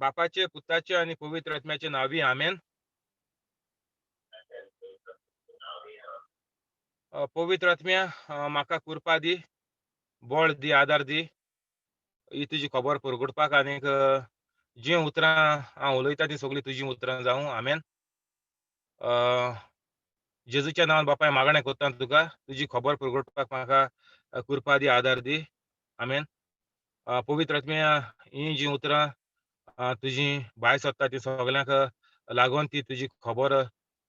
बापाचे, पुताचे आणि पवित्र आत्म्याचे नावी आमेन. पवित्र आत्म्या म्हाका कृपा दी, बळ दी, आदार दी. ही तुजी खबर परगडपाक आनीक जी उतरां हांव उलयतां ती सगळीं तुजी उतरां जावं. आमेन. अ, जेजूच्या नांवान बापाय मागणें कोत्तां तुका तुजी खबर परगडपाक म्हाका कृपा दी, आदार दी. आमेन. पवित्र आत्म्या ही जी उतरां तुजी भायर सरता ती सगल्यांक लागून ती तुजी खबर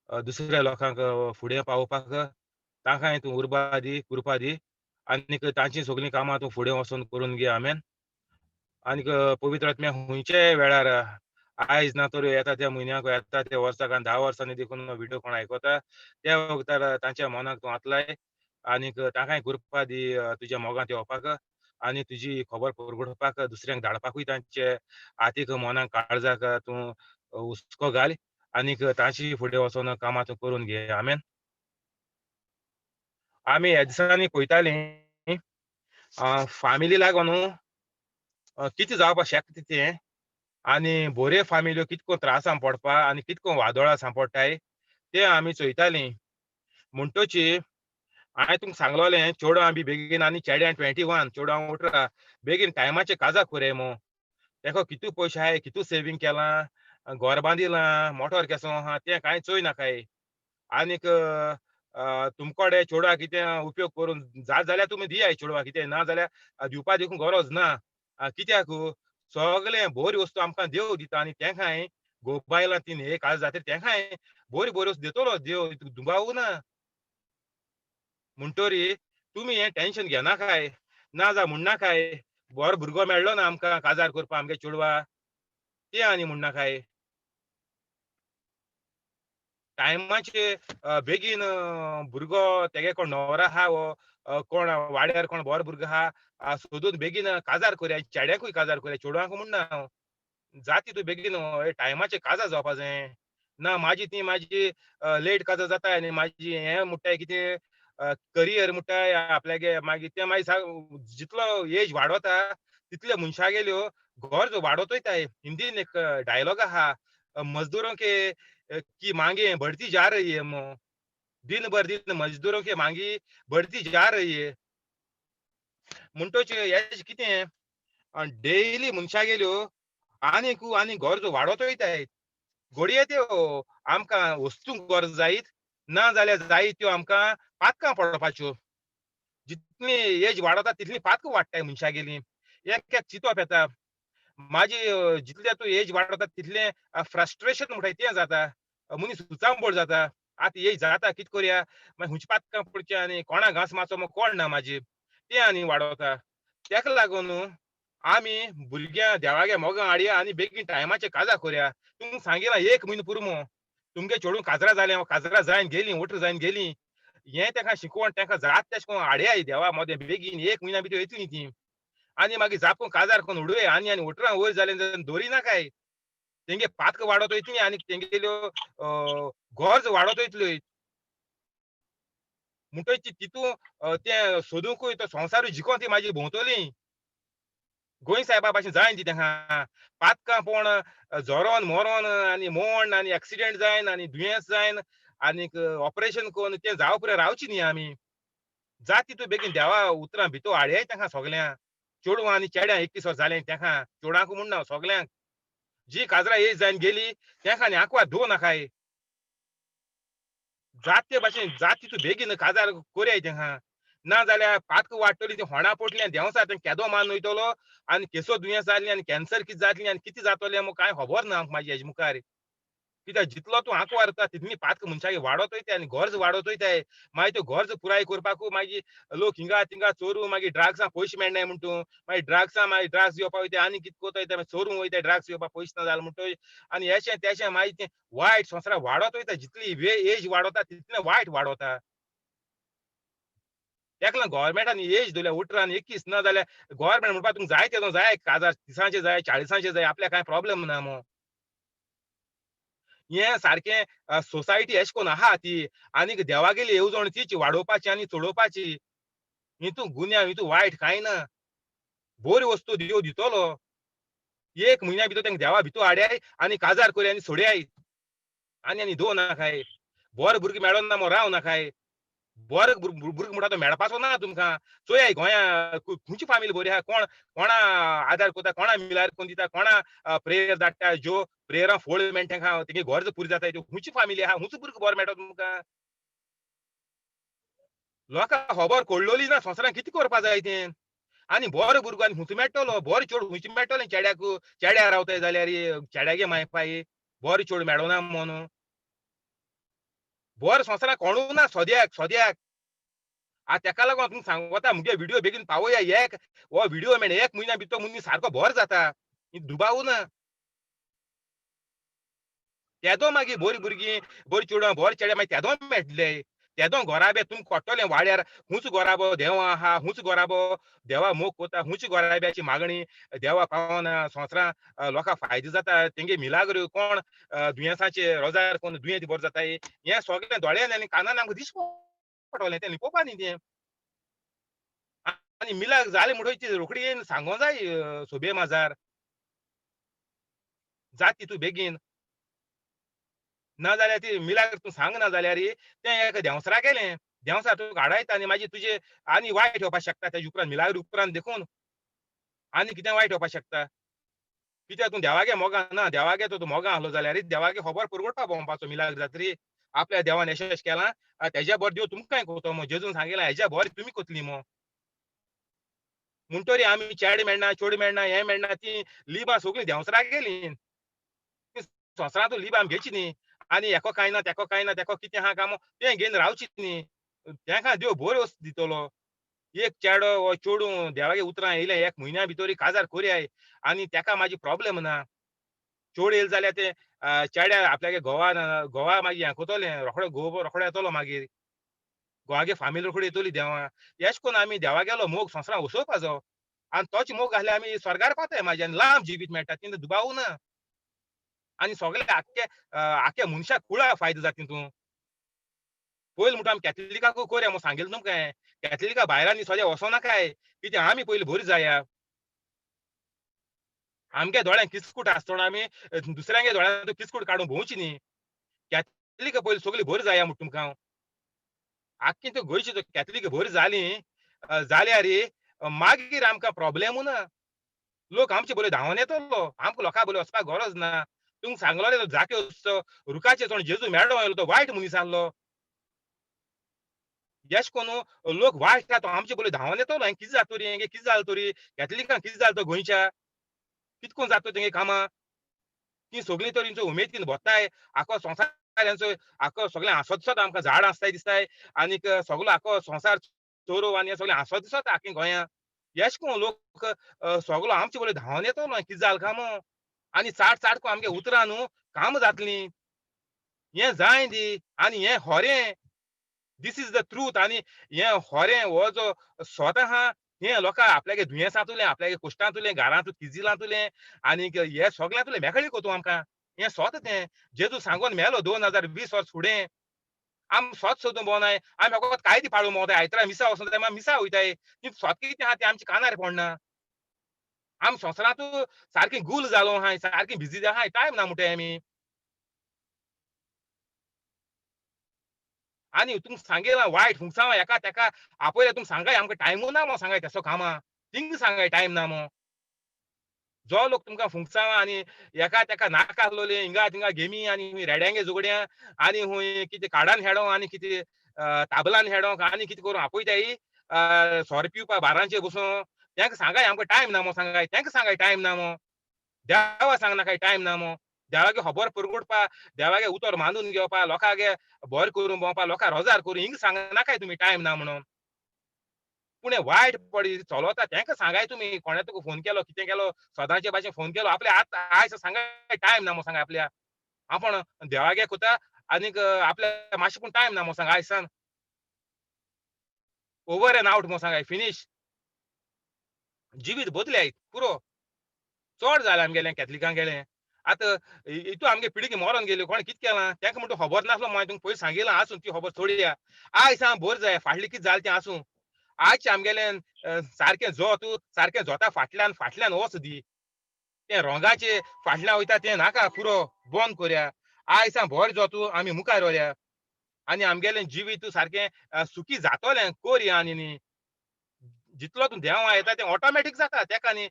दुसऱ्या लोकांक फुडें पावोवपाक तांकांय तूं उर्बा दी, कृपा दी आनीक तांची सगळीं कामां तूं फुडें वचून करून घे. आमेन. आनीक पवित्र आत्म्या खंयच्याय वेळार आयज ना तर येता त्या म्हयन्याक येता त्या वर्साक आनी 10 वर्सांनी देखून व्हिडिओ कोण आयकता त्या वक्तार तांच्या मनाक तूं आतलाय आनीक तांकांय कृपा दी तुज्या मोगांत येवपाक आनी तुजी खबर परगडपाक दुसऱ्यांक धाडपाकूय तांचे हातीक मनाक काळजाक तूं हुस्को घाल आनीक तांची फुडें वचोन कामां तूं करून घे. आमेन. आमी ह्या दिसांनी पळयतालीं फामिली लागून कितें जावपाक शकता तें आनी बऱ्यो फामिल्यो कितको त्रासां पडपा आनी कितको वादोळां सांपडटाय तें आमी चोयतालीं. म्हणटोच हांवें तुमकां सांगलोलें चेडवां बी बेगीन आनी चेड्यां 21 चेडवां उठरा बेगीन टायमाचेर काजा कोराय मो. तेका कितू पयशे आहाय, कितू सेव्हिंग केलां, घर बांदिलां, मोटोर केसो आहा तें कांय चोय नाकाय. आनीक तुमकोडे चेडवाक कितें उपयोग करून जात जाल्यार तुमी दियाय चेडवाक कितें ना जाल्यार दिवपा देखून गरज ना. कित्याक सगळें बऱ्यो वस्तू आमकां देव दिता आनी तेंकाय घोव बायलां तीन हे काज जातकीर तेंकाय बऱ्यो बऱ्यो वस्तू दितलो देव हितून दुबाव ना. म्हणटोरी तुमी हें टेन्शन घेनाकाय ना जा म्हणनाकाय बरो भुरगो मेळ्ळो ना आमकां काजार करपा आमगे चेडवा तें आनी म्हणनाकाय. टायमाचेर बेगीन भुरगो तेगे कोण न्हवरो आहा वो कोण वाड्यार कोण बरो भुरगो आहा सोदून बेगीन काजार कोरया. चेड्याकूय काजार कोरया, चेडवांक म्हणना हांव. जाती तूं बेगीन टायमाचेर काजार जावपा जाय. ना म्हाजी ती म्हाजी लेट काजार जाताय आनी म्हाजी हें म्हणटाय कितें करियर म्हणटाय आपल्यागे मागीर तें मागीर जितलो एज वाडोता तितले मनशागेल्यो गरजो वाडत वयताय. हिंदीन एक डायलॉग आहा मजदूरों के की मांगे बढ़ती जा रही है मो. दिन भर दिन मजदूरों की मांगी बढ़ती जा रही है. म्हणटोच हेज कितें डेली मनशागेल्यो आनीक आनी गरजो वाडत वयताय. घडये त्यो आमकां वस्तूंक गरज जायत ना जाल्यार जायत त्यो आमकां पातकां पडपाच्यो. जितली एज वाडता तितली पातकां वाडटाय मनशागेलीं. एक एक चिंतप येता. म्हाजी जितले तूं एज वाडता तितलें फ्रस्ट्रेशन म्हणटाय तें जाता. मनीस उचांबळ जाता. आतां एज जाता कितें करया मागीर खंयची पातकां पडचें आनी कोणाक घांस मारचो म्हूण कोण ना म्हाजी. तें आनी वाडोता. तेका लागून आमी भुरग्यां देवागे मोगां हाडया आनी बेगीन टायमाचेर काजार कोरया. तुमकां सांगिलां 1 म्हयनो पुरो तुमगे चेडूं काजरां जालें काजरां जायन गेलीं उठ जायन गेलीं. हें तेका शिकोवन तेका जाता तेशें कोन्न हाडयाय देवा मोदें बेगीन 1 म्हयन्या भितर येतलीं तीं. आनी मागीर जापून काजार करून उडोय आनी उटरां वयर जालें जाल्यार दवरी नाकाय. तेंगे पातकां वाडत वयतलीं आनी तेंगेल्यो गरज वाडत वयतल्यो. म्हणटच तितू तें सोदूंकूय तो संवसारूय जिखोन ती म्हाजी भोंवतलीं. गोंय साहेबा भाशेन जायन ती तेंका. पातकां पोवन जोरोन मोरोन आनी मोडन आनी एक्सिडेंट जायन आनी दुयेंस जायन आनीक ऑपरेशन कोन्न तें जावं पुराय रावची न्ही आमी. जाता तितू बेगीन देवा उतरां भितर हाडयाय तेंका सगल्यांक. चेडवां आनी चेड्यां 21 वर्स जालें तेंका. चेडवांक म्हणना हांव सगल्यांक. जी काजरां एज जायन गेली तेंका आनी आंकवार दवर नाकाय. जात ते भाशेन जाता तितू बेगीन काजार कोरयाय तेंका. ना जाल्यार पातकां वाडटलीं तीं होंडा पडटलीं आनी देंवसा तेंका केदो मान वयतलो आनी केसो दुयेंस जातलीं आनी कॅन्सर कितें जातलीं आनी कितें जातलें म्हूण कांय खबर ना म्हाजे हेजे मुखार. कित्याक जितलो तूं आंको वारता तितली पातकां मनशागे वाडत वयताय आनी गरज वाडत वयताय. मागीर त्यो गरज पुराय करपाकू मागीर लोक हिंगा तिंगा चोरून मागीर ड्रग्सां पयशे मेळनाय म्हणटू मागीर ड्रग्स घेवपा वयताय आनी कितें कोताय ते चोरूंक वयताय ड्रग्स घेवपाक पयशे ना जालें म्हणटोच आनी हेशें तेशें मागीर तें वायट संवसाराक वाडत वयता. जितली एज वाडोता तितलें वायट वाडोता. तेका लागून गव्हर्नमेंटान एज दवरल्या उठरा आनी 21 ना जाल्यार गव्हर्नमेंट म्हणपाक तुमकां जाय तेदो जाय काजार 30 जाय 40 जाय आपल्याक कांय प्रॉब्लेम ना मो. हें सारकें सोसायटी अशें कोन्न आहा ती आनीक देवागेली येवजण तीच वाडोवपाची आनी चडोवपाची. हितू गुन्यांव हितू वायट कांय ना. बऱ्यो वस्तू देव दितलो. एक म्हयन्या भितर तांकां देवा भितर हाडयाय आनी काजार करया आनी सोडयाय. आनी दोव नाकाय. बरो भुरगो मेळोन ना मो राव नाकाय. बरो भुरगो म्हणटा तो मेळपाचो ना तुमकां. चोयाय गोंया खंयची फामील बरी आहा. कोणा आदार कोता, कोणा मिलार कोन्न दिता, कोणा प्रेयर धाडटा, ज्यो प्रेयरां फळ मेळटा तांकां तेगे गोरज पुरी जाताय त्यो खंयची फामीली आहा. खंयचो भुरगो बरो मेळटा तुमकां. लोकां खबर कळलोली ना संवसारान कितें करपा जाय तें. आनी बरो भुरगो आनी खंयचो मेळटलो. बरो चेडूं खंयचें मेळटलें चेड्याक. चेड्यां रावताय जाल्यार चेड्यागे मायपाय. बरो चेडूं मेळोना म्हणून. बरो संवसाराक कोणूच ना सोद्याक. तेका लागोन तुमकां सांगोता मुगे व्हिडिओ बेगीन पावया. हो व्हिडिओ मेळ 1 म्हयन्या भितर मनीस सारको बरो जाता. दुबाव ना. तेदो मागीर बरीं भुरगीं, बरीं चेडवां, बरे चेडे मागीर तेदो मेळटले. तेदो घोराबे तुमकां कोट्टोले वाड्यार हुंच घोराबो देव आहा, हुंच घोराबो देवा मोग कोता, हुंच घोराब्याची मागणी देवा पावना. संवसारां लोकांक फायदो जाता. तेंगे मिलाग्रो कोण दुयेंसाचे रोजार कोन्न दुयेंत बरो जाताय. हें सगळें दोळ्यान आनी कानान आमकां दिश्टी पडटलें तें लिपोवपा न्ही तें. आनी मिलाग जालें म्हणटकीच ती रोखडी येवन सांगों जाय सोबे माजार. जा तितू बेगीन. नाजाल्यार ती मिलाग्र तूं सांगना जाल्यार तें एका देंवसरा गेलें. देंवसार तुका आडायता आनी मागीर तुजें आनी वायट येवपाक शकता तेजे उपरांत मिलाग्र उपरांत देखून आनी कितें वायट येवपाक शकता. कित्याक तूं देवागे मोगा ना. देवागे तूं मोगा आहलो जाल्यार देवागे खबर पुरवडपा भोंवपाचो मिलाग्र जातरी. आपल्या देवान अशें केलां तेज्या बरें देव तुमकांय कोतो मो. जेजून सांगिलां हेज्या बरें तुमी कोतली मो. म्हणटोरी आमी चेडे मेळना, चेडूं मेळना, हें मेळना ती लिबां सगळीं देंवसराक गेलीं. संवसारांतूं लीब आमी घेवची न्ही. आनी हेको कांय ना, तेको कांय ना, तेको कितें आहा कामो तें घेवन रावचीच न्ही. तेंकां देव बऱ्यो वस्तू दितलो. एक चेडो वो चेडूं देवागे उतरां येयलें 1 म्हयन्या भितर काजार करयाय आनी तेका मागीर प्रॉब्लेम ना. चेडूं येयलें जाल्यार तें चेड्या आपल्यागे घोवा मागीर हें कोतोलें रोखडो घोव रोखडो येतलो मागीर. घोवागे फामील रोखडी येतली देवा. अशें करून आमी देवागेलो मोग संवसारांत वसोवपाचो. आनी तोच मोग आहल्यार आमी स्वर्गार पावताय मागीर आनी लांब जिवीत मेळटा. तितून दुबाव ना. आनी सगळे आख्या मनशाक कुळाक फायदो जाता तितून. पयलीं म्हणटा आमी कॅथलिकाकूय करया म्हूण सांगिल्लें तुमकां हांवें. कॅथलिका भायर आनी सोद्या वचोनाकाय. कित्याक आमी पयलीं बरीं जाया. आमगे दोळ्यांत किसकूट आसतना आमी दुसऱ्यांगे दोळ्यांतूं किसकूट काडून भोंवची न्ही. कॅथलिकां पयलीं सगळीं बरीं जाया म्हणटा तुमकां हांव. आख्खी त्यो गोंयची कॅथलिकां बरीं जालीं जाल्यार मागीर आमकां प्रॉब्लेमू ना. लोक आमचे बोले धांवोन येतलो. आमकां लोकां बोले वचपाक गरज ना. तुमकां सांगलोलें जाकेस रुखाचे सोण जेजू मेळ्ळो आयलो तो वायट मनीस आहलो. अशें कोन्न लोक वायट आहा तो आमचे बोले धांवोन येतलो. हें कितें जातोरी हेंगे कितें जालें तोरी? कॅथलिकांक कितें जालें तो गोंयच्या? कितको जाता तेंगे कामां? ती सगळीं तर तेंचो उमेदीन भोंवताय. आख्खो संवसार हेंचो आख्खो सगळें हांसोत आमकां झाड आसताय दिसताय. आनीक सगळो आख्खो संवसार चोरव आनी सगळें हांसोत दिसता आख्खे गोंया. अशें कोन्न लोक सगळो आमचे बोले धांवोन येतलो कितें जालें काय मो? आनी चाट को आमगे उतरां न्हू कामां जातलीं. हें जाय दी आनी हें खोरें. धिस इज द ट्रूथ आनी हें खोरें हो जो सोत आहा हें लोकां आपल्यागे दुयेंसांतुलें, आपल्यागे कुश्टांतुलें, घरांतूं किजिलांतुलें आनीक हे सगल्यांतुलें मेकळे कोतो आमकां. हें सोत तें. जेजू सांगोन मेलो 2020 वर्स फुडें. आमी सोत सोदून भोंवनाय. आमी फकत कायदे पाळूंक भोंवताय. आयतारा मिसा वचून जाय मिसा वयताय. ती सोत कितें आहा तें आमच्या कानार पडना. आमी संवसारांतू सारकीं गूल जालो आहाय, सारकीं बिजी आहाय. टायम ना म्हणटाय आमी. आनी तुमकां सांगयलां वायट फुंगसांवां हेका तेका आपयल्या तुमकां सांगाय आमकां टायमू ना मो सांगाय तेसो कामां. थिंग सांगाय टायम ना मो. जो लोक तुमकां फुंगसांवां आनी हेका तेका नाका आसलोलीं हिंगा थिंगा गेमी आनी हुंय रेड्यांगे झगड्यां आनी हुंय कितें कार्डान खेळों आनी कितें ताबलान खेळों आनी कितें करूं आपयताय सोरो पिवपा बारांचेर बसून. तेंका सांगाय आमकां टायम ना मो सांगाय. तेंका सांगाय टायम ना मो. देवा सांगनाकाय टायम ना मो. देवागे खबर पुरगोडपा, देवागे उतर मानून घेवपा, लोकांगे बरें करून भोंवपा, लोकां रोजार करूं हिंग सांगनाकाय तुमी टायम ना म्हणून. पूण हें वायट पडी चलोता तेंका सांगाय तुमी. कोणे तुका फोन केलो, कितें केलो, सदांचे भाशेन फोन केलो. आपल्या आयज सांगाय टायम ना मो सांगाय आपल्या. आपण देवागे कोता आनीक आपल्या मातशें पूण टायम ना मो सांगाय आयज सान. ओव्हर एंड आवट मो सांगाय फिनीश. जिवीत बदल्याय पुरो. चड जालें आमगेलें कॅथलिकांगेलें. आतां हितू आमगे पिळगी मरोन गेली. कोणें कितें केलां तेंका म्हणटा खबर नासलो हांवें तुमकां पयलीं सांगिलां आसून ती खबर थोडी आयज सान बरी जाय. फाटलें कितें जालें तें आसूं. आयजचें आमगेलें सारकें जोत सारकें जोता फाटल्यान वच दी. ते रंगाचे फाटल्यान वयता तें नाका पुरो बंद करया. आयज सावन भर जो तूं आमी मुखार व्हरया आनी आमगेलें जिवीत सारकें सुखी जातोलें करया आनी न्ही. जितलो तूं देंवा येता तें ऑटोमॅटीक जाता. तेका न्ही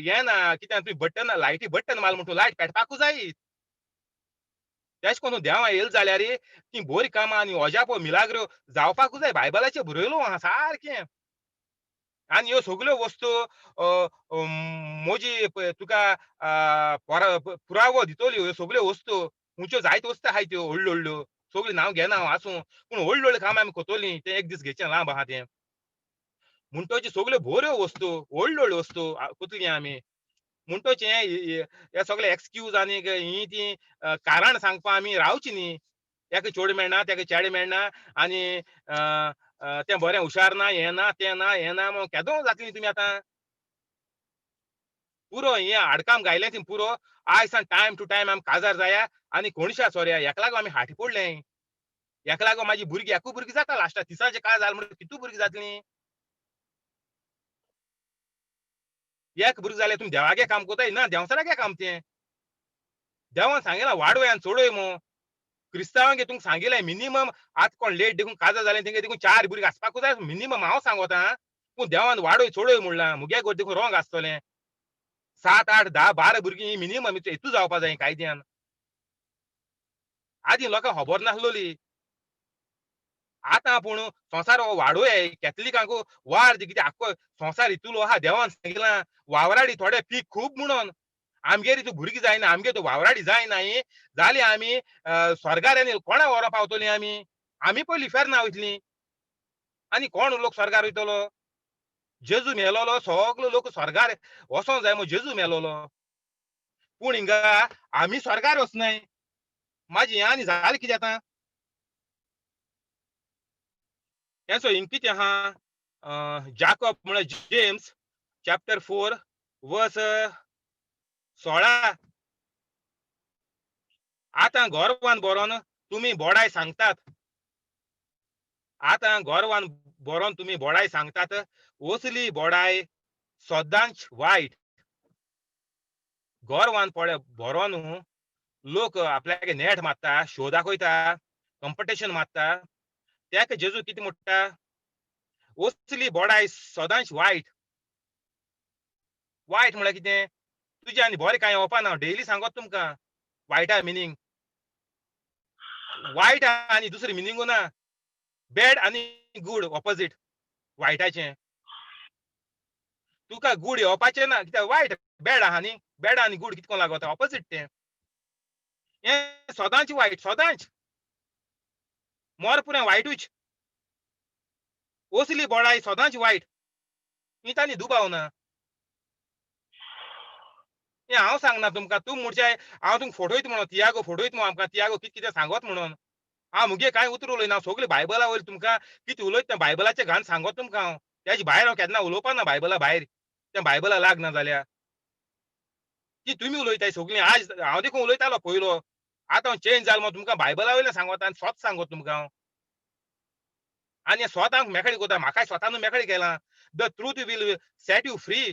हें ना कित्याक तुवें बटन लायटी बटन मारलो म्हणटून लायट पेटपाकूच जायी. तेश कोन्न देवा येयलो जाल्यार ती बरी कामां आनी अजाप मिलाग्रो जावपाकूच जाय. बायबलाचेर बरयलो आहा सारकें. आनी ह्यो सगल्यो वस्तू अ, मोजी तुका पुरावो दितल्यो ह्यो सगल्यो वस्तू. हुंच्यो जायत्यो वस्तू आहाय त्यो व्हडल्यो-व्हडल्यो. सगळी नांव घेना हांव आसूं. पूण व्हडल्यो-व्हडल्यो कामां आमी कोत्तोलीं. तें एक दीस घेचें लांब आहा तें. म्हणटोच्यो सगल्यो बऱ्यो वस्तू, व्हडल्यो-व्हडल्यो वस्तू कोतल्यो आमी. म्हणटोच हे सगळे एक्सक्यूज आनीक ही ती कारण सांगपा आमी रावची न्ही. तेका चेडूं मेळना, तेका चेडे मेळना आनी अ, तें बरें हुशार ना, हें ना, तें ना, हें ना म्हूण केदों जातलीं तुमी आतां. पुरो हें हाडकाम घायलें थंय पुरो. आयज सावन टायम टू टायम आमी काजार जाया आनी कोणशा सोरया. हेका लागून आमी फाटीं पडलें. हेका लागून म्हाजी भुरगीं एकू भुरगीं जाता लास्टाक. तिसाचें काळ जालें म्हणटकीर कितू भुरगीं जातलीं? एक भुरगें जाल्यार तुमी देवागे काम कोताय ना देंवचारागे काम तें. देवान सांगिलां वाडोय आनी चोडोय म्हूण. क्रिस्तांवांक तुमकां सांगिलें मिनिमम आतां कोण लेट देखून काजार जालें तेंगे देखून 4 भुरगीं आसपाकूच जाय मिनिमम हांव सांगोतां. पूण देवान वाडोय चोडोय म्हणलां. मुगे घोर देखून रोंग आसतलें. 7, 8, 10, 12 भुरगीं ही मिनिमम हेतू जावपा जाय कायद्यान. आदीं लोकांक खबर नासलोली. आतां पूण संवसार हो वाडोय कॅथलिकांकू वाड दी कित्याक आख्खो संवसार हितूलो आहा. देवान सांगिलां वावराडी थोडे पीक खूब म्हणून. आमगेर हितू भुरगीं जायना, आमगे हितू वावराडी जायनाय जाल्यार आमी स्वर्गार आनी कोणा व्हरों पावतलीं आमी? आमी पयलीं फेरना वयतलीं. आनी कोण लोक स्वर्गार वयतलो? जेजू मेलोलो सगलो लोक स्वर्गार वोसोंक जाय म्हूण जेजू मेलोलो. पूण हिंगा आमी स्वर्गार वचनाय. म्हाजी हें आनी जालें कितें आतां? हें चोय हिंग कितें आहा जाकब म्हळ्यार जेम्स चॅप्टर 4 वर्स 16 आतां गोरवान बरोवन तुमी बोडाय सांगतात. आतां गोरवान बरोवन तुमी बोडाय सांगतात. असली बोडाय सदांच वायट. गोरवान बरोवन लोक आपल्यागे नेट मारता, शो दाखयता, कॉम्पिटिशन मारता. तेका जेजू कितें म्हणटा? असली बोडाय सदांच वायट. वायट म्हळ्यार कितें? तुजें आनी बरें कांय येवपाना. डेली सांगोत तुमकां वायटा मिनींग. वायट आनी दुसरी मिनींगू ना. बॅड आनी गूड ऑपोजीट वायटाचें. तुका गूड येवपाचें ना कित्याक वायट बॅड आहा न्ही. बॅड आनी गूड कितको लागोता ऑपोजीट तें. हें सदांच वायट सदांच. मोरपुऱ्या वायटूच. असली बोडाय सदांच वायट. हितांनी दुबाव ना. हें हांव सांगना तुमकां. तूं म्हणचें हांव तुमकां फटयता म्हणून तियागो फटयता म्हणून आमकां तियागो कितें कितें सांगोत म्हणून. हांव मुगे कांय उतर उलयना. सगळें बायबला वयलें तुमकां कितें उलयता तें बायबलाचें घालन सांगोत तुमकां हांव. तेज्या भायर हांव केन्ना उलोवपा ना बायबला भायर. तें बायबला लागना जाल्यार. ती तुमी उलयताय सगळीं. आज हांव देखून उलयतालो पयलो. आतां हांव चेंज जालो म्हणून तुमकां बायबला वयलें सांगोता आनी स्वत सांगोत तुमकां हांव. आनी स्वत हांव मेकळे कोता. म्हाकाय स्वतानूय मेकळे केलां. The truth will set you free.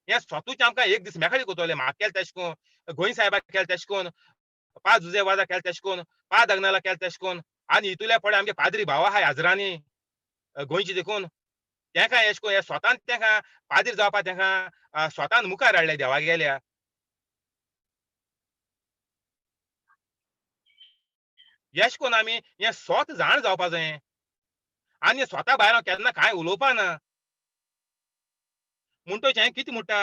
हें स्वतूच आमकां एक दीस मेकळे कोतोलें. म्हाका केलें तेशें कोन्न, गोंय साहेबाक केलें तेशें कोन्न, पा जुजेवाजा केलें तेशें कोन्न, पा दागनाला केलें तेशें कोन्न आनी हितूल्या पडे आमगे पाद्री भाव आहाय हाजरांनी गोंयचे देखून. तेंकां एशें कोन्न हे स्वतान तेंकां पाद्री जावपा तेंकां स्वतान मुखार हाडलें देवागेल्या. एशें कोन्न आमी हें स्वत जाण जावपा जायें. आनी स्वता भायर हांव केन्ना कांय उलोवपा ना. म्हणटोच हें कितें म्हणटा?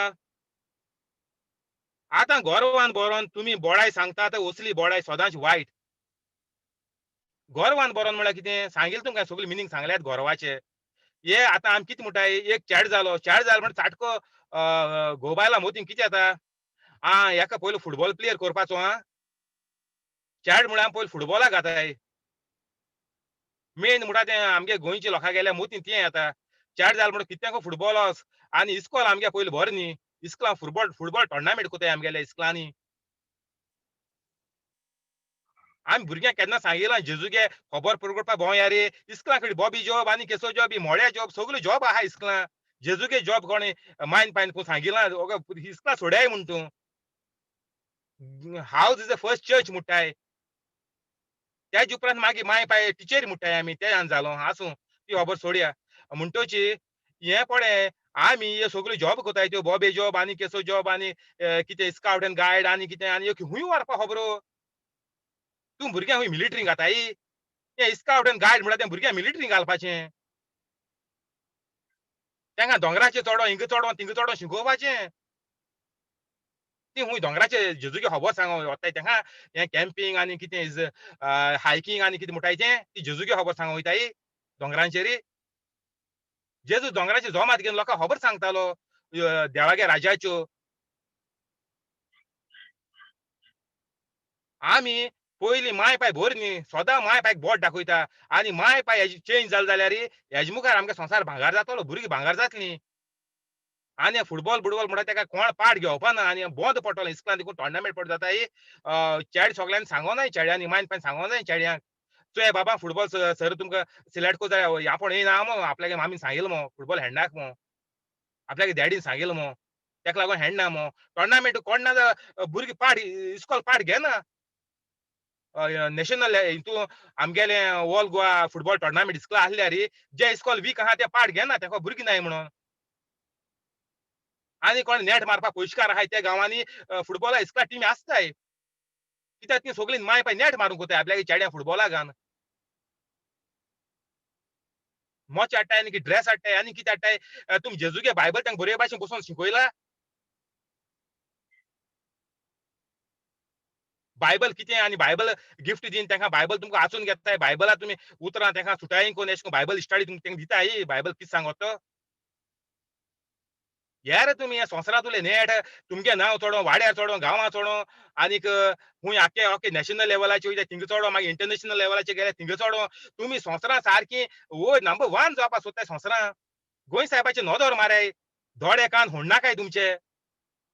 आतां गोरवान बरोवन तुमी बोडाय सांगतात असली बोडाय सदांच वायट. गोरवान बरोवन म्हळ्यार कितें? सांगिलें तुमकां सगळे मिनींग सांगल्यात गोरवाचे. हे आतां आमी कितें म्हणटाय एक चेडो जालो. चेडो जालो म्हणटा साटको घोव बायलां मोतीं कितें जाता? आं हेका पयलो फुटबॉल प्लेयर करपाचो आं. चेडो म्हळ्यार पयलो फुटबॉलाक घाताय. मेन म्हणटा तें आमगे गोंयच्या लोकां गेल्या मोतीं तें येता. चेडो जालो म्हणटा कित्याक फुटबॉल वच आनी इस्कॉल आमगे पयलीं बरें न्ही. इस्कुलान फुटबॉल फुटबॉल टोर्नामेंट कोताय आमगेल्या इस्कुलांनी. आमी भुरग्यांक केन्ना सांगिलां जेजूगे खबर पुरवपा भोंवया रे. इस्कुलां कडे बॉबी जॉब आनी केसो जॉब ही मोड्या जॉब सगल्यो जॉब आहा इस्कुलां. जेजुगे जॉब कोणी मायन पायन कोण सांगितला ओगा हिसका सोड्याय म्हण तूं house is the first church म्हणटाय त्याच उपरांत मागीर माय पाय टिचरी म्हणटाय आमी ते जालो आसूं ती खबर सोडया म्हणटोची हे पळय आमी हे सगल्यो जॉब कोताय त्यो बॉबे जॉब आनी केसो जॉब आनी कितें स्काउट एंड गायड आनी कितें आनी खूंय व्हरपा खबरो तूं भुरग्यांक हूंय मिलिटरी घाताय ते स्काउट एंड गायड म्हणल्यार तें भुरग्यांक मिलिटरी घालपाचें तांकां दोंगराचेर चडोन हिंग चडोन थिंग चडोन शिकोवपाचें ती हूंय दोंगराचेर जेजुगे खबर सांगो वताय तांकां हें कॅम्पिंग आनी कितें हायकिंग आनी कितें म्हणटाय तें ती जेजुगे खबर सांगो वयताय दोंगरांचेर जेजू दोंगराचेर जोमात घेवन लोकांक खबर सांगतालो देवागे राजाच्यो आमी पयलीं माय पाय भर न्ही सदां माय पायक बोट दाखयता आनी माय पाय हेजी चेंज जाल जाल्यार हेजे मुखार आमगे संवसार भांगार जातलो भुरगीं भांगार जातलीं आनी फुटबॉल म्हणटा तेका कोण पाट घेवपा ना आनी बंद पडटलो इस्कुलान देखून टोर्नामेंट पड जाताय चेडे सगल्यांनी सांगोनाय चेड्यांनी मायन पायन सांगोनाय चेड्यांक चोय बाबा फुटबॉल सर तुमकां सिलेक्ट को जाय आपूण येयना मो आपल्यागे मामीन सांगेल मो फुटबॉल खेळनाक मो आपल्यागे डॅडीन सांगेल मो तेका लागून खेळना मो टोर्नामेंट कोण ना भुरगीं पाट इस्कॉल पाट घेना नॅशनल हितू आमगेले ऑल गोवा फुटबॉल टोर्नामेंट इस्कुला आसल्यार जे इस्कॉल वीक आहा ते पाट घेना तेका भुरगीं नाय म्हणोन आनी कोण नेट मारपाक पयशेकार आहाय त्या गांवांनी फुटबॉला इस्कुला टीम आसताय कित्याक ती सगळीं माय पाय नेट मारूंक कोताय आपल्यागे चेड्यां फुटबॉला घान मोच हाडटाय आनी ड्रेस हाडटाय आनी कितें हाडटाय तुमी जेजुगे बायबल तांकां बरे भाशेन बसोन शिकयला बायबल कितें आनी बायबल गिफ्ट दीन तांकां बायबल तुमकां वाचून घेताय बायबला तुमी उतरां तांकां सुटायें कोन्न एशें कोन्न बायबल स्टडी तुमकां तेंका दिताय बायबल कितें सांगोत तो हे रे तुमी हे संवसारांत उलय नेट तुमगे नांव चोडों वाड्यार चोडों गांवां चोडों आनीक खूंय आख्खे नॅशनल लेवलाचेर वयता थिंग चोडों मागीर इंटरनॅशनल लेवलाचेर गेल्यार थिंग चोडों तुमी संवसारांत सारकीं वयर नंबर 1 जावपाक सोदताय संवसारांत गोंय साहेबाचेर नोदर माराय दोळे कान होण्णाकाय तुमचे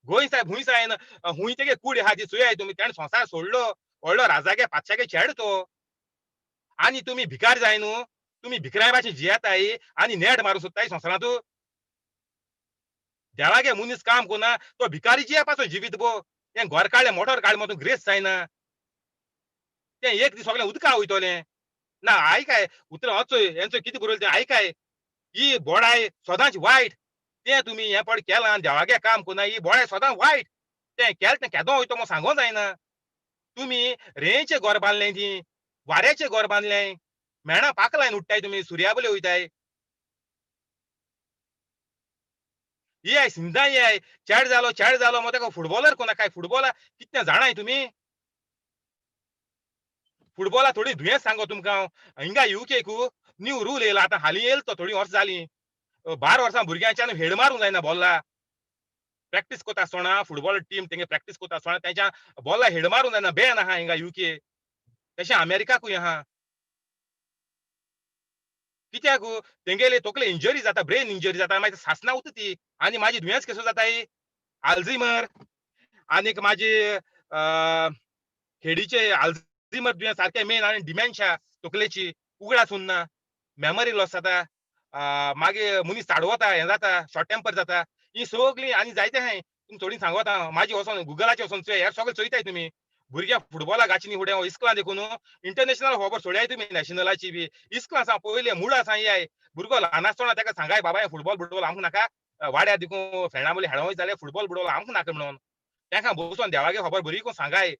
गोंय साहेब हुंय सायन हुंय तेगे कूड आहा ती चोयाय तुमी तेणें संवसार सोडलो व्हडलो राजागे पादशागे चेडो तो आनी तुमी भिकार जाय न्हू तुमी भिकराय भाशेन जियेताय आनी नेट मारूंक सोदताय संवसारांत देवागे मनीस काम कोन्ना तो भिकारी जियेपाचो जिवीत भो तें घर काडलें मोटोर काड मगो ग्रेस जायना तें एक दीस सगळें उदका वयतलें ना आयकाय उतर वचोय हेंचो कितें बरयलें तें आयकाय ही बोडाय सदांच वायट तें तुमी हें पड केलां देवागे काम कोन्ना ही बोडाय सदां वायट तें केलें तें केदों वयता म्हूण सांगो जायना तुमी रेंचें घर बांदलें ती वाऱ्याचें घर बांदलें मेणां पाक लायन उडटाय तुमी सुर्या बले वयताय ही आय सिंधा ही आय चेड जालो मग तेका फुटबॉलर कोन्ना काय फुटबॉला कितें जाणाय तुमी फुटबॉला थोडी दुयेंस सांगो तुमकां हांव हिंगा युकेकू न्यू रूल येयला आतां हालीं येयला तो थोडीं वर्सां जालीं 12 वर्सां भुरग्यांच्यान हेड मारूंक जायना बॉल्ला प्रॅक्टीस कोता आसतना फुटबॉल टीम तेंगे प्रॅक्टीस कोता आसतना तेंच्या बॉल्ला हेड मारूंक जायना बॅन आहा हिंगा युके तशें अमेरिकाकूय आहा कित्याक तेंगेले तकले इंजरी जाता ब्रेन इंजरी जाता मागीर सासना उरता ती आनी म्हाजी दुयेंस कसो जाताय आल्झिमर आनीक म्हाजी हेडीचे आल्झिमर दुयेंस सारकें मेन आनी डिमेन्शिया तकलेची उगडास उरना मेमरी लॉस जाता मागीर मनीस साडवता हें जाता शॉर्ट टेम्पर जाता ही सगळीं आनी जायते आहाय तुमकां थोडीं सांगोता म्हाजी वचोन गुगलाचेर वचोन चोय हेर सगळें चोयताय तुमी भुरग्यांक फुटबॉला घाची न्ही फुडें इस्कुलान देखून इंटरनॅशनल खबर सोडयाय तुमी नॅशनलाची बी इस्कुलान सावन पयलीं मुडा सांगयाय भुरगो ल्हान आसतना तेका सांगाय बाबा हें फुटबॉल बुटबॉल आमकां नाका वाड्यार देखून फ्रेंडा मदीं खेळों वयता जाल्यार फुटबॉल बुटबॉल आमकां नाका म्हणोन तेंकां बसोन देवागे खबर बरी करून सांगाय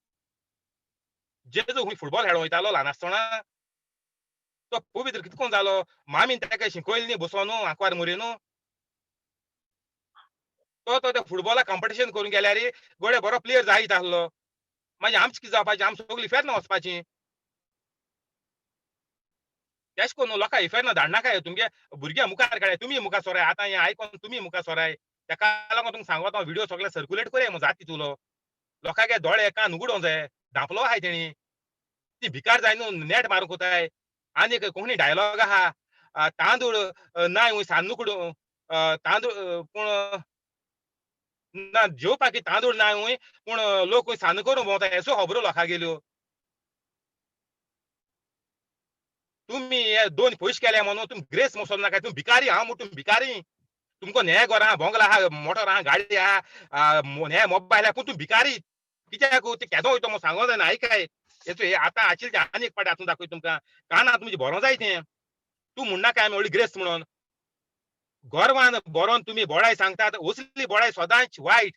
जेजू खूंय फुटबॉल खेळों वयतालो ल्हान आसतना तो पवित्र कितें कोन्न जालो मामीन तेका शिकयलें न्ही बसोन आंकवार मोरेन तो त्या फुटबॉला कॉम्पिटिशन करूंक गेल्यार गोडे बरो प्लेयर जायत आसलो मागीर आमचें कितें जावपाचें आमी सगळीं इफेर्ना वचपाचीं तेश कोन्न लोकां इफेर्ना धाडनाकाय तुमगे भुरग्यां मुखार काडय तुमी मुखार सोराय आतां हें आयकोन तुमी मुखार सोराय तेका लागून तुमकां सांगोता हांव व्हिडिओ सगळे सर्क्युलेट कोरया म्हजो जाती तुलो लोकांगे दोळे कान उगडों जाय धांपलो आहाय तेणी ती भिकार जाय न्हू नेट मारूंक कोताय आनीक कोंकणी डायलॉग आहा तांदूळ नाय हूंय सान्नू कुडूं तांदूळ पूण ना जेवपाक तांदूळ ना हूंय पूण लोक हूंय सान्न करून भोंवताय एसो खबरो लोकां गेल्यो तुमी हे 2 पयशे केल्या म्हणून तुमी ग्रेस म्हणून सोदनाका तुमी भिकारी हांव म्हूण तुमी भिकारी तुमको न्याय घर आहा भोंगला आहा मोटर आहा गाडी आहा न्याय मोबायल आहा पूण तूं भिकारी कित्याक ते केदो वयता म्हूण सांगो जायना आयकाय हेचो हे आतां आशिल्लें तें आनी एक पाटी हातून दाखय तुमकां कानां तुमचें भरों जाय तें तूं म्हणनाका आमी व्हडली ग्रेस्त म्हणून गोरवान बरोवन तुमी बोळाय सांगतात असली बोळाय सदांच वायट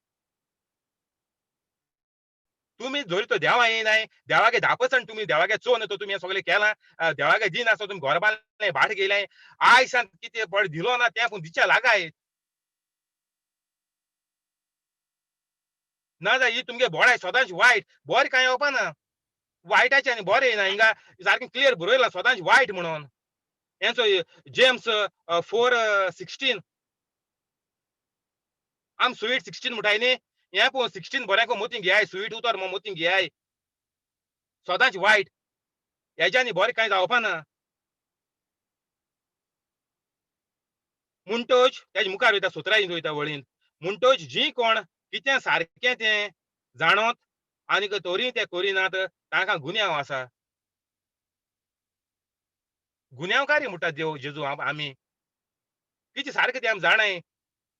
तुम्ही जोरी तो देवा येयनाय देवागे 10% तुम्ही देवागे चोवन तो तुम्ही हें सगळें केलां देवागे दिनासतना तुमी घर बांदलें भाट गेलें आयज सान कितें पळ दिलो ना तें पूण दिवचे लागाय नाजाल्यार ही तुमगे बोळाय सदांच वायट बरें कांय येवपाना वायटाचें आनी बरें येयना हिंगा सारकें क्लियर बरयलां सदांच वायट म्हणून हेंचो जेम्स 4:16 आम स्वीट 16 म्हणटाय न्ही हें पळोवन 16 बऱ्याक मोतीं घेयाय स्वीट उतर मोतीं घेयाय सदांच वायट हेज्यानी बरें कांय जावपाना म्हणटोच तेज्या मुखार वयता 17 वयता वळीन म्हणटोच जीं कोण कितें सारकें तें जाणोत आनीक तोरीय तें करिनात तांकां गुन्यांव आसा गुन्यांवकारी म्हणटा देव जेजू आमी कितें सारकें तें आमी जाणाय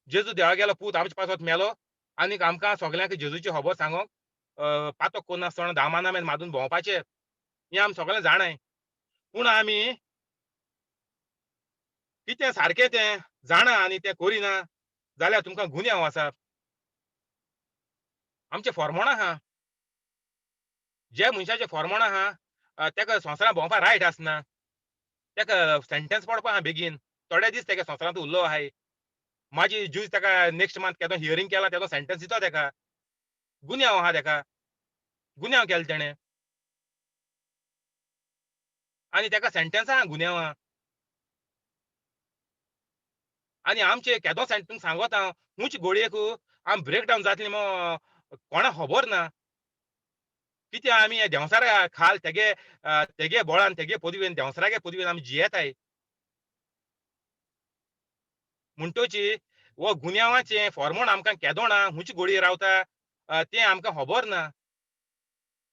जेजू देवागेलो पूत आमच्या पासत मेलो आनीक आमकां सगल्यांक जेजूची खबर सांगोंक पातक कोन्नासतना दामाना मादून भोंवपाचें हें आमी सगळें जाणाय पूण आमी कितें सारकें तें जाणा आनी तें करिना जाल्यार तुमकां गुन्यांव आसा आमचें फॉर्मोण आहा जे मनशाचें फॉर्मोण आहा तेका संवसारांत भोंवपा रायट आसना तेका सेंटेन्स पडपा आहा बेगीन थोडे दीस तेका संवसारांत उरलो आहाय माझी जूज तेका नेक्स्ट मंथ केदो हियरींग केला तेदो सेंटेन्स दितो तेका गुन्यांव आहा तेका गुन्यांव केलो तेणें आनी तेका सेंटेन्स आहा गुन्यांवा आनी आमचे केदो सेंटेन्स सांगोत हांव हुंच घोडयेक आमी ब्रेक डावन जातली कोणा खबर ना कित्या आमी हे देंवसारा खाल तेगे बोळान तेगे पदवेन देंवसारागे पदवेन आमी जियेताय म्हणटोची हो गुन्यांवाचें फॉर्मोण आमकां केदो ना हुंच घोडये रावता तें आमकां खबर ना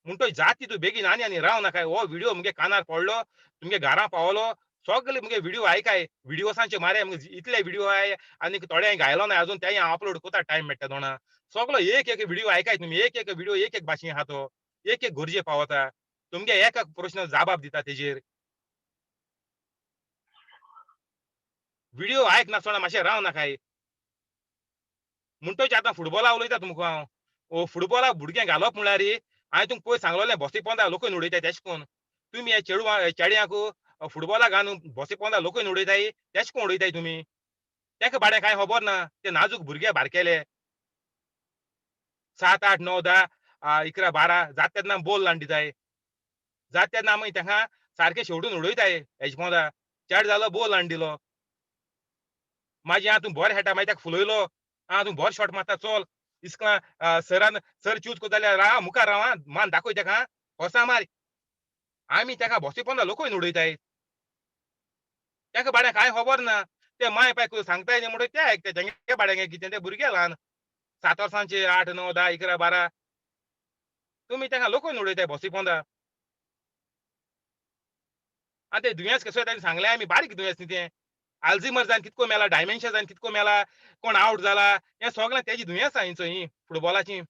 म्हणटोच जात तितू बेगीन आनी राव नाकाय हो व्हिडिओ मुगे कानार पडलो तुमगे घरा पावलो सगळे मुगे व्हिडिओ आयकाय व्हिडिओसांचे मारे इतले व्हिडिओ आय आनीक थोडे घायलो ना अजून तेय हांव अपलोड कोता टायम मेळटा दोना सगळो एक एक व्हिडिओ आयकाय तुमी एक एक व्हिडिओ एक एक भाशेन आहा तो एक एक गरजे पावता तुमगे एक एक प्रश्न जाबाब दिता तेजेर व्हिडिओ आयकनासतना मातशें राव नाकाय म्हणटोच आतां फुटबॉला उलयता तुमकां हांव फुटबॉलाक भुरगे घालप म्हळ्यार हांवें तुमकां पयस सांगलोलें बसी पोंदा लोकूय उडयताय तेशें कोन्न तुमी हे चेड्याक फुटबॉलाक घालून बसी पोंदा लोकूय उडयताय तेशें कोन्न उडयताय तुमी तेका बाडें कांय खबर ना ते नाजूक भुरगे बारकेले 7, 8, 9, 10, 11, 12 जाता तेन्ना बॉल लावन दिताय जाता तेन्ना आमी तेंका सारके शेवटून उडयताय हेज्या पोंदा चेडो जालो बॉल हाडून दिलो मागीर तूं बरो खेळटा मागीर तेका फुलयलो तूं बरो शॉट मारता चल इस्कोला सरान सर चूज कोत्ता जाल्यार राव मुखार राव मान दाखय तेका होसा मार आमी तेका बसी पोंदा लोकूय उडयताय तेका बाडें कांय खबर ना ते माय पाय सांगताय न्ही म्हणटच ते आयकताय तेंगे बाडें कितें ते भुरगे ल्हान 7 वर्सांचे 8, 9, 10, 11, 12 तुमी तेका लोकूय उडयताय बसी पोंदा आनी तें दुयेंस कसो ताणें सांगलें आमी बारीक दुयेंस न्ही तें आल्झिमर जावन कितको मेला डायमेन्शिया जावन कितको मेला कोण आवट जाला हें सगळें तेजी दुयेंसां हिंचो ही फुटबॉलाची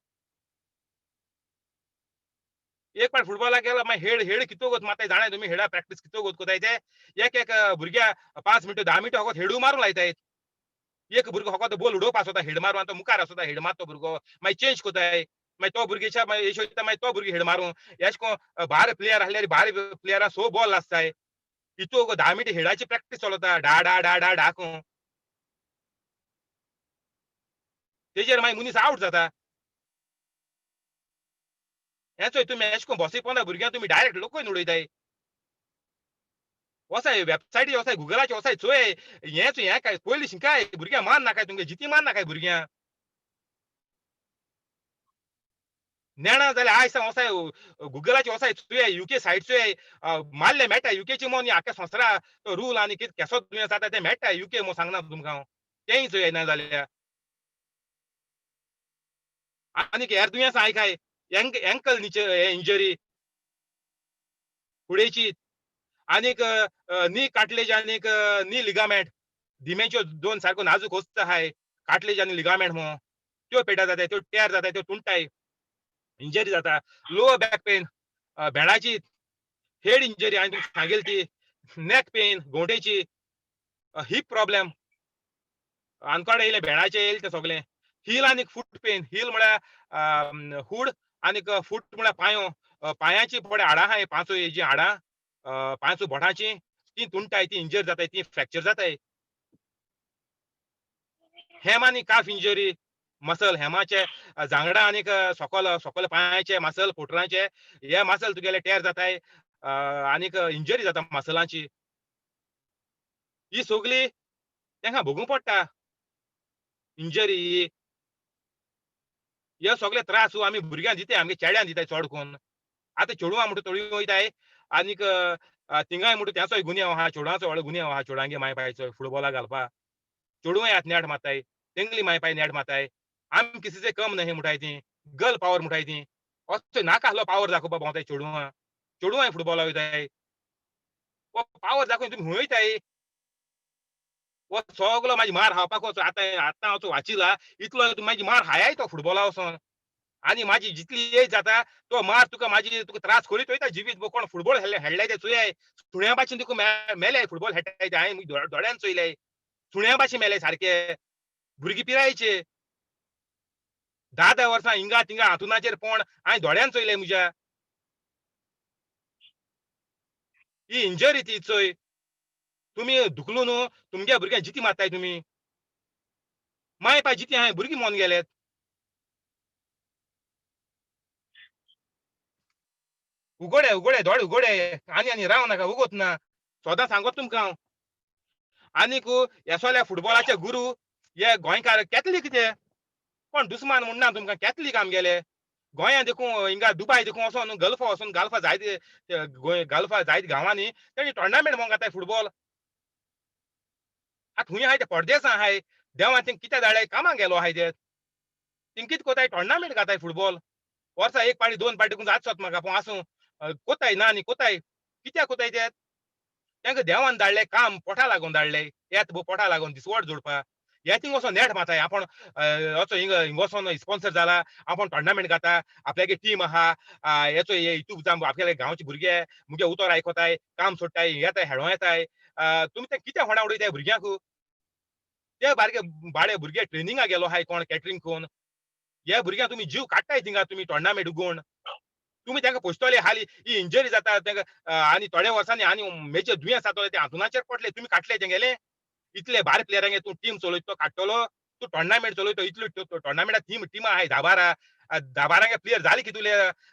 एक फावट फुटबॉलाक गेलो मागीर हेड कितको वगत मारताय जाणाय तुमी हेडा प्रॅक्टीस कितको वगत कोताय ते एक भुरग्या 5 मिनटं 10 मिनटं फकत हेडू मारूंक लायताय एक भुरगो फकत बॉल उडोवपा आसता हेड मारून तो मुखार आसता हेड मार तो भुरगो मागीर चेंज कोताय मागीर तो भुरगेच्या येशोयता मागीर तो भुरगो हेड मारूं एशें कोन्न भायर प्लेयर आहल्यार भायर प्लेयरां सो बॉल आसताय इतू 10 मिनटं हेडाची प्रॅक्टीस चलता डा डा डा डा डा कोन्न तेजेर मागीर मनीस आवट जाता हेचोय तुमी एशें कोन्न बसी पोंदा भुरग्यांक तुमी डायरेक्ट लोकूय उडयताय वोसाय वेबसायटीर वोसाय गुगलाचेर वोसाय चोय हें काय पयलीं शिकाय भुरग्यांक मार नाकाय तुमगे जिती मार नाकाय भुरग्यांक नेणा जाल्यार आयज सावन वोसाय गुगलाचेर वोसाय चोय यूके सायट चोय मारलें मेळटा यूकेची मोन आख्या संवसारा तो रूल आनी कितें केसो दुयेंस जाता तें मेळटा यूके म्हूण सांगना तुमकां हांव तेंय चोय ना जाल्यार आनीक हेर दुयेंस आयकाय एंकल इंजरी फुडेची आनीक नी कार्टिलेज आनीक नी लिगामेंट दिमेच्यो दोन सारको नाजूक वस्त आहाय कार्टिलेज आनी लिगामेंट म्हणून त्यो पेटा जाताय त्यो टेर जाताय त्यो तुंटाय इंजरी जाता लोअर बॅक पेन भेणाची हेड इंजरी आणि तुमकां सांगेल ती नेक पेन गोंडेची हिप प्रॉब्लेम आनकोडे येयले भेणाचे येयले ते सगळे हील आनी फूट पेन हील म्हळ्यार हूड आनी फूट म्हळ्यार पांयो पांयाची थोडे हाडां आहाय पांचो हेजी हाडां पांचो बोटाची ती तुंटाय ती इंजर जाताय ती फ्रॅक्चर जाताय हेम आनी काफ इंजरी मसल हेमाचे जांगडा आनीक सकल पांयाचे मसल फुटराचे हे मसल तुगेले टेर जाताय आनीक इंजरी जाता मसलांची ही सगळी तांकां भोगूंक पडटा इंजरी हे सगळे त्रास आमी भुरग्यांक दिताय आमगे चेड्यांक दिताय चड करून आतां चेडवां म्हणटा थोडी वयताय आनीक थिंगाय म्हणटा त्यांचोय गुन्यांव आहा चेडवांचो व्हडलो गुन्यांव आहा चेडवांगे माय बायचो फुटबॉलाक घालपा चेडूय आतां नेट मारताय तेंगली माय बाय नेट मारताय आमी किसी से कम नहीं म्हणटाय ती गर्ल पावर म्हणटाय ती असो नाका आसलो पावर दाखोवपा भोंवताय चेडवां फुटबॉला वयताय वो पावर दाखोवन तुमी वयताय वो सगलो म्हाजी मार खावपाक वचो आतां आतां हांव वाचिला इतलो म्हाजी मार खायाय तो फुटबॉला वचोन आनी म्हाजी जितली एज जाता तो मार तुका त्रास करीत वयता जिवीत भर कोण फुटबॉल खेळ्ळाय ते चोयाय सुण्या भाशेन तुका मेले फुटबॉल खेळटाय ते हांवें दोळ्यान चोयले सुण्या भाशेन मेले सारके भुरगीं पिरायेचे 10-10 वर्सां हिंगा तिंगा हांतरुणाचेर पडून हांवें दोळ्यान चोयले म्हज्या ही इंजरी ती चोय तुमी धुकलून तुमगे भुरग्यांक जिती मारताय तुमी माय पाय जिती आहाय भुरगीं मोन गेलेत उगडे दोळे उगडे आनी राव नाका उगोत ना सोदां सांगत तुमकां हांव आनीक हे सोल्या फुटबॉलाचे गुरू हे गोंयकार कॅथलीक ते कोण दुस्मान म्हणना तुमकां कॅथलीक आमगेले गोंयांत देखून हिंगा दुबाय देखून वचोन गाल्फा जायत गांवांनी तेणी टोर्नामेंट भोंवंक घाताय फुटबॉल आतां हुंय आहाय ते परदेसां आहाय देवान तेंक कित्या धाडल्याय कामाक गेलो आहाय ते तेंक कितें कोताय टोर्नामेंट घाताय फुटबॉल वर्सा एक पाटी दोन पाटी करून जात म्हाका पूण आसूं कोताय ना न्ही कोताय कित्याक कोताय ते तांकां देवान धाडलें काम पोटा लागून धाडलें येत पोटा लागून दिसवट जोडपा हे थिंग वचोन नेट मारताय आपण वचो हिंग वचोन स्पॉन्सर जाला आपण टोर्नामेंट घाता आपल्यागे टीम आहा हेचो हे हितूक जावन आपल्यागे गांवचे भुरगे मुगे उतर आयकोताय काम सोडटाय येताय खेळों येताय तुमी ते कित्याक होणा उडयताय भुरग्यांक ते बारके बाळे भुरगे ट्रेनिंगाक गेलो आहाय कोण कॅटरिंग कोन्न हे भुरग्यांक तुमी जीव काडटाय थिंगा तुमी टोर्नामेंट उगोवन तुमी तांकां पोसतले हाली ही इंजरी जाता तांकां आनी थोड्या वर्सांनी आनी मेजर दुयेंस जातले ते हांतरुणाचेर पडले तुमी काडले तेंगेले इतले भारी प्लेयरांगे तूं टीम चलयता तो काडटलो तूं टोर्नामेंट चलयता इतल्यो टोर्नामेंटात टीम आहाय 10-12 प्लेयर जाले की तुले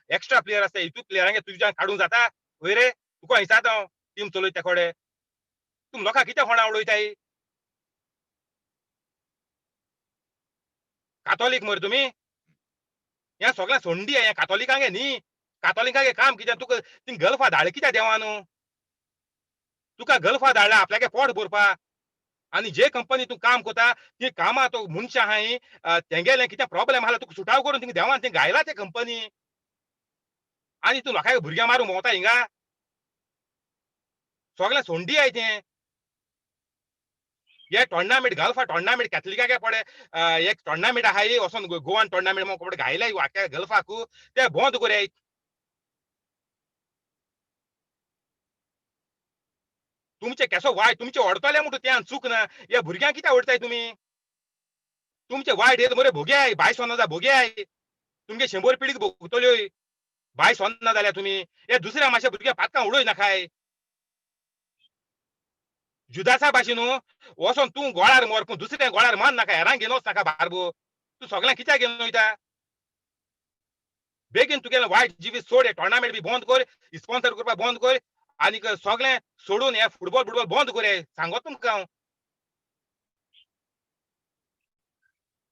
एक्स्ट्रा प्लेयर आसता हितू प्लेयरांगे तुज्यान काडूंक जाता वय रे तुका हिसाब हांव टीम चलयता कोडे तुमी लोकांक कित्याक होणा उडयताय कातोलीक मरे तुमी हे सगळें सोंडी हे कातोलिकांगे न्ही कातोलिकांगे काम कित्याक तुका ती गर्लफा धाडले कित्याक देवान तुका गर्लफा धाडला आपल्यागे पोट भरपा आनी जे कंपनी तूं काम कोता ती कामां तो मनशां आहाय तेंगेले कितें प्रॉब्लेम आहा तुका सुटाव करून थिंगा देवान थिंगा घायला ते कंपनी आनी तूं लोकांगे भुरग्यां मारून भोंवता हिंगा सगळें सोंडी आहाय तें हे टोर्नामेंट गाल्फा टोर्नामेंट कॅथलिकागे पडे एक टोर्नामेंट आहाय वचोन गोवान टोर्नामेंट म्हणून पडे घायलाय वाक्या गल्फाकू ते बोंद कोराय तुमचे केसो वायट तुमचे ओडतले म्हणून ते चूक ना हे भुरग्यांक कित्याक ओडताय तुमी तुमचे वायट हे मरे भोग्याय भाय सोना भोग्याय तुमगे 100 पिढीक भोगतल्यो भाय सोन्ना जाल्यार तुमी हे दुसऱ्या मातशे भुरगे पातकां उडोय नाकाय जुदासा भाशेन वचोन तूं गोळार मर पूण दुसऱ्या गोळार मान नाका हेरांक घेवन वच नाका बारबो तूं सगळ्यांक कित्याक घेवन वयता बेगीन तुगेलें वायट जिवीत सोड हे टोर्नामेंट बी बंद कर स्पॉन्सर करपा बंद कर आनीक सगळें सोडून हे फुटबॉल बंद कर हे सांगत तुमकां हांव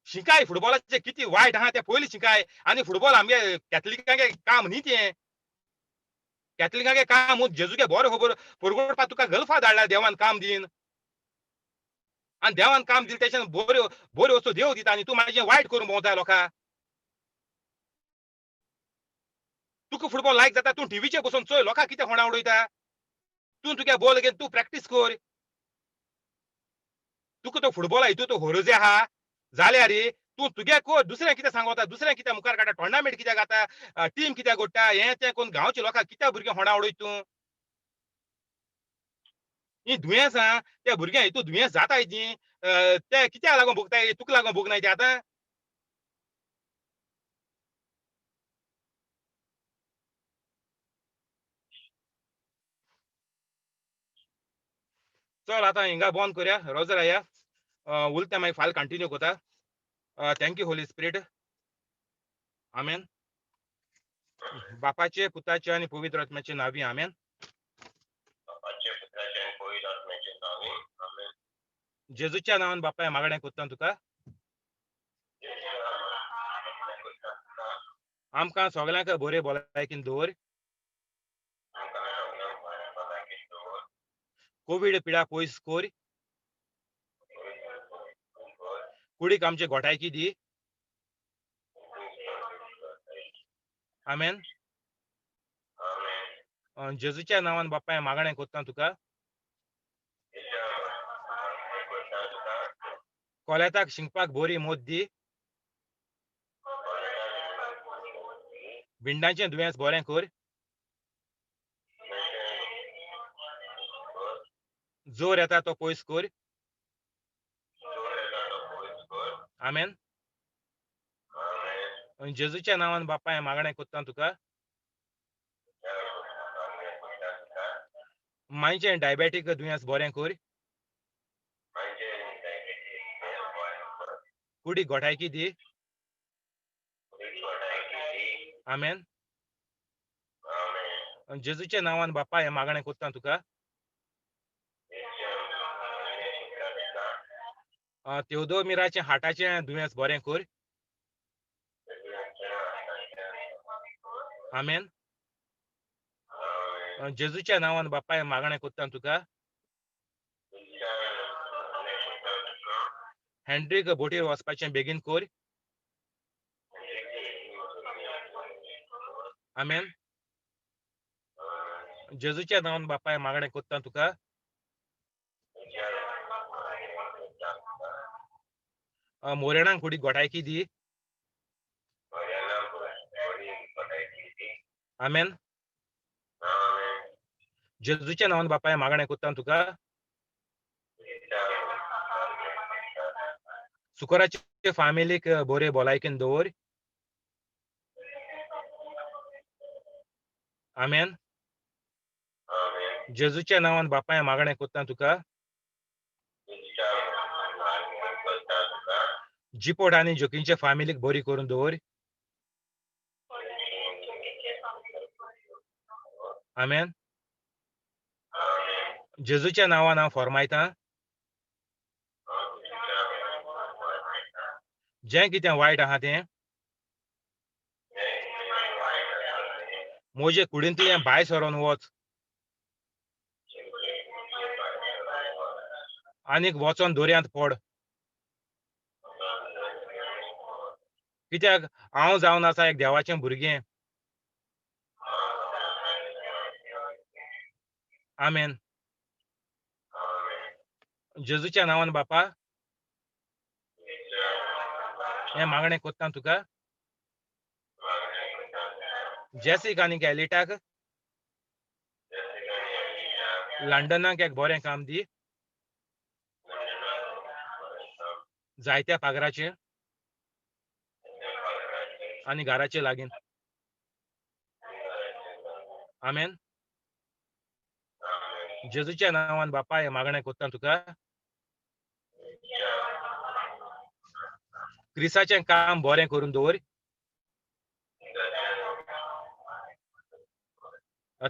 शिकाय फुटबॉलाचे किती वायट आहा ते पयलीं शिकाय आनी फुटबॉल आमगे कॅथलिकांगे काम न्ही तें कॅथलिकांगे काम जेजूगे बरो खबर परगोडपा तुका गल्फा धाडला देवान काम दिन आनी देवान काम दिलें तेच्यान बऱ्यो बऱ्यो वस्तू देव दिता आनी तूं म्हाजें वायट करून भोंवता लोकांक तुका फुटबॉल लायक जाता तूं टिवीचेर बसून चोय लोकांक कित्याक होणा उडयता तूं तुगे बॉल घेवन तूं प्रॅक्टीस कर तुका तो फुटबॉला हितू तो गरज आहा जाल्यार तू तुगे को दुसऱ्या कितें सांगता दुसऱ्या कित्याक मुखार काडटा टोर्नामेंट कित्याक जाता टीम कित्याक घडटा हें तें कोन्न गांवच्या लोकांक कित्याक भुरगे होंडा उडयत तूं ही दुयेंसां त्या भुरग्यांक हितू दुयेंस जाताय ती ते कित्याक लागून भोगताय तुका लागून भोगनाय ते आतां चल आतां हिंगा बंद करया रोजर आया उलता मागीर फाल्यां कंटिन्यू कोता थँक्यू होली स्पिरीट आमेन बापाचे पुताचे आणि पवित्र आत्म्याचे नावी आमेन जेजूच्या नावान बापाय मागणें कोत्ता तुका आमकां सगळ्यांक बरे भलायकेन दवर कोविड पिडा पयस कोर कुडीक आमचे घोटायकी दी आमेन जेजूच्या नावान बापाय मागणें कोत्ता तुका कोलेताक शिंकपाक बरी मोद दी भिंडाचें दुयेंस बरें कर जोर येता तो पयस कर आमेन जेजूच्या नावान बापाय मागणें कोत्ता तुका मायचें डायबेटीक दुयेंस बरें कर कुडीक घोटायकी दी आमेन जेजूच्या नावान बापाय मागणें कोत्ता तुका तेवदोमिराचें हार्टाचें दुयेंस बरें कर आमेन जेजूच्या नावान बापाय मागणें कोत्ता तुका हेंड्रीक बोटीर वचपाचें बेगीन कर आमेन जेजूच्या नावान बापाय मागणें कोत्ता तुका मोरेणांक कुडीक घोटायकी दी आमेन जेजूच्या नावान बापाय मागणें कोत्ता तुका सुकराचे फॅमिलीक बरे भलायकेन दवर आमेन जेजूच्या नावान बापाय मागणें कोत्ता तुका जिपोट आनी जोकींचे फॅमिलीक बरी करून दवर आमेन जेजूच्या नावान हांव फरमायतां जें कितें वायट आहा तें म्हजे कुडींतलें भायर सरोन वच आनीक वचोन दोरयांत पड कित्याक हांव जावन आसा एक देवाचें भुरगें आमेन जेजूच्या नावान बापा हें मागणें कोत्ता तुका जेसीक आनीक एलिटाक लंडनाक एक बरें काम दी जायत्या पागराचें आनी घराचे लागीं आमेन जेजूच्या नावान बापा हें मागणें कोत्ता तुका क्रिसाचें काम बरें करून दवर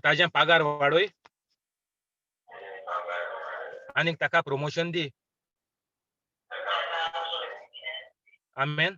ताजें पागार वाडोय आनीक ताका प्रमोशन दी आमेन